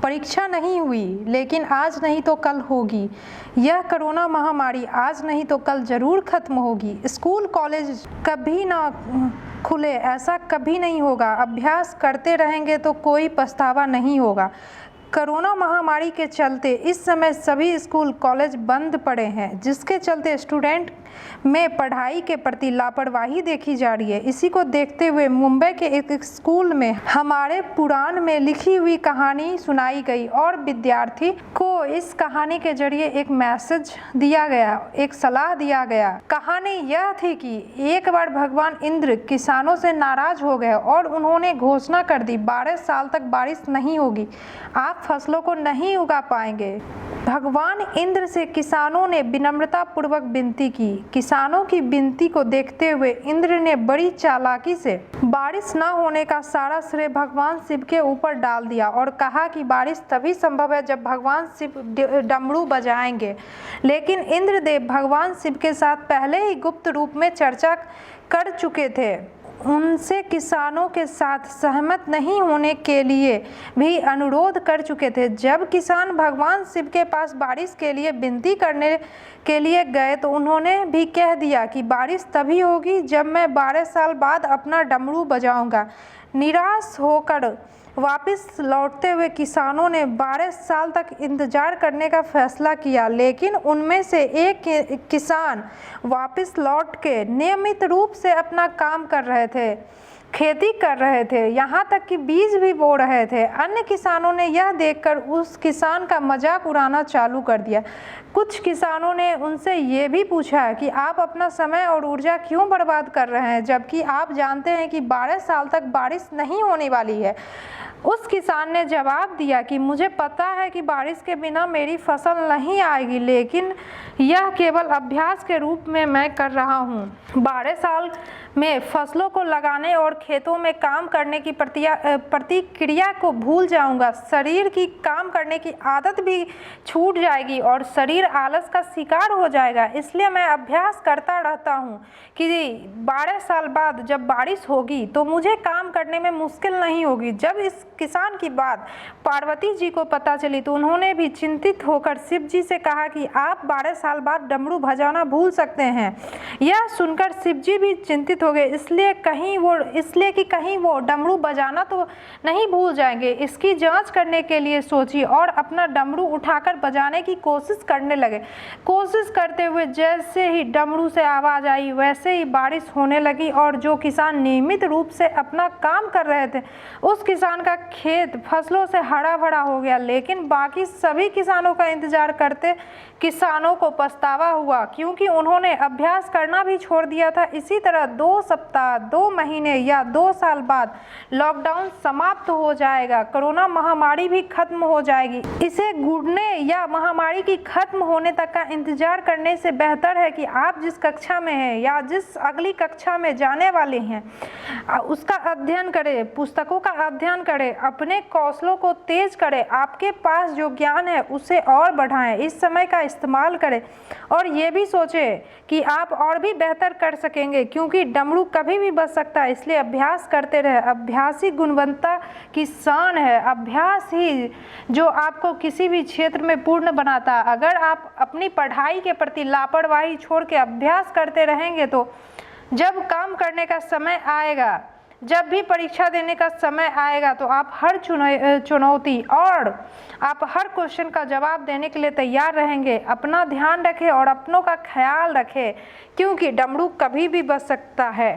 परीक्षा नहीं हुई, लेकिन आज नहीं तो कल होगी। यह कोरोना महामारी आज नहीं तो कल जरूर खत्म होगी। स्कूल कॉलेज कभी ना खुले ऐसा कभी नहीं होगा। अभ्यास करते रहेंगे तो कोई पछतावा नहीं होगा। कोरोना महामारी के चलते इस समय सभी स्कूल कॉलेज बंद पड़े हैं, जिसके चलते स्टूडेंट में पढ़ाई के प्रति लापरवाही देखी जा रही है। इसी को देखते हुए मुंबई के एक स्कूल में हमारे पुराण में लिखी हुई कहानी सुनाई गई और विद्यार्थी को इस कहानी के जरिए एक मैसेज दिया गया, एक सलाह दिया गया। कहानी यह थी कि एक बार भगवान इंद्र किसानों से नाराज हो गए और उन्होंने घोषणा कर दी 12 साल तक बारिश नहीं होगी, आप फसलों को नहीं उगा पाएंगे। भगवान इंद्र से किसानों ने विनम्रता पूर्वक विनती की। किसानों की विनती को देखते हुए इंद्र ने बड़ी चालाकी से बारिश न होने का सारा श्रेय भगवान शिव के ऊपर डाल दिया और कहा कि बारिश तभी संभव है जब भगवान शिव डमरू बजाएंगे। लेकिन इंद्रदेव भगवान शिव के साथ पहले ही गुप्त रूप में चर्चा कर चुके थे। उनसे किसानों के साथ सहमत नहीं होने के लिए भी अनुरोध कर चुके थे। जब किसान भगवान शिव के पास बारिश के लिए विनती करने के लिए गए तो उन्होंने भी कह दिया कि बारिश तभी होगी जब मैं 12 साल बाद अपना डमरू बजाऊंगा। निराश होकर वापस लौटते हुए किसानों ने 12 साल तक इंतजार करने का फैसला किया, लेकिन उनमें से एक किसान वापस लौट के नियमित रूप से अपना काम कर रहे थे, खेती कर रहे थे, यहाँ तक कि बीज भी बो रहे थे। अन्य किसानों ने यह देखकर उस किसान का मजाक उड़ाना चालू कर दिया। कुछ किसानों ने उनसे ये भी पूछा कि आप अपना समय और ऊर्जा क्यों बर्बाद कर रहे हैं, जबकि आप जानते हैं कि 12 साल तक बारिश नहीं होने वाली है। उस किसान ने जवाब दिया कि मुझे पता है कि बारिश के बिना मेरी फसल नहीं आएगी, लेकिन यह केवल अभ्यास के रूप में मैं कर रहा हूँ। 12 साल में फसलों को लगाने और खेतों में काम करने की प्रतिक्रिया को भूल जाऊंगा। शरीर की काम करने की आदत भी छूट जाएगी और शरीर आलस का शिकार हो जाएगा। इसलिए मैं अभ्यास करता रहता हूँ कि 12 साल बाद जब बारिश होगी तो मुझे काम करने में मुश्किल नहीं होगी। जब इस किसान की बात पार्वती जी को पता चली तो उन्होंने भी चिंतित होकर शिव जी से कहा कि आप 12 साल बाद डमरू बजाना भूल सकते हैं। यह सुनकर शिव जी भी चिंतित हो गए, इसलिए कि कहीं वो डमरू बजाना तो नहीं भूल जाएंगे। इसकी जांच करने के लिए सोची और अपना डमरू उठाकर बजाने की कोशिश करने लगे। कोशिश करते हुए जैसे ही डमरू से आवाज आई वैसे ही बारिश होने लगी और जो किसान नियमित रूप से अपना काम कर रहे थे उस किसान का खेत फसलों से हरा भरा हो गया। लेकिन बाकी सभी किसानों का इंतजार करते किसानों को पछतावा हुआ, क्योंकि उन्होंने अभ्यास करना भी छोड़ दिया था। इसी तरह 2 सप्ताह, 2 महीने या 2 साल बाद लॉकडाउन समाप्त हो जाएगा, कोरोना महामारी भी खत्म हो जाएगी। इसे गुड़ने या महामारी की खत्म होने तक का इंतजार करने से बेहतर है कि आप जिस कक्षा में हैं या जिस अगली कक्षा में जाने वाले हैं उसका अध्ययन करें, पुस्तकों का अध्ययन करें, अपने कौशलों को तेज करें, आपके पास जो ज्ञान है उसे और बढ़ाएं, इस समय का इस्तेमाल करें और ये भी सोचें कि आप और भी बेहतर कर सकेंगे, क्योंकि डमरू कभी भी बज सकता है। इसलिए अभ्यास करते रहे। अभ्यास ही गुणवत्ता की शान है। अभ्यास ही जो आपको किसी भी क्षेत्र में पूर्ण बनाता है। अगर आप अपनी पढ़ाई के प्रति लापरवाही छोड़ के अभ्यास करते रहेंगे तो जब काम करने का समय आएगा, जब भी परीक्षा देने का समय आएगा तो आप हर चुनौती और आप हर क्वेश्चन का जवाब देने के लिए तैयार रहेंगे। अपना ध्यान रखें और अपनों का ख्याल रखें, क्योंकि डमरू कभी भी बज सकता है।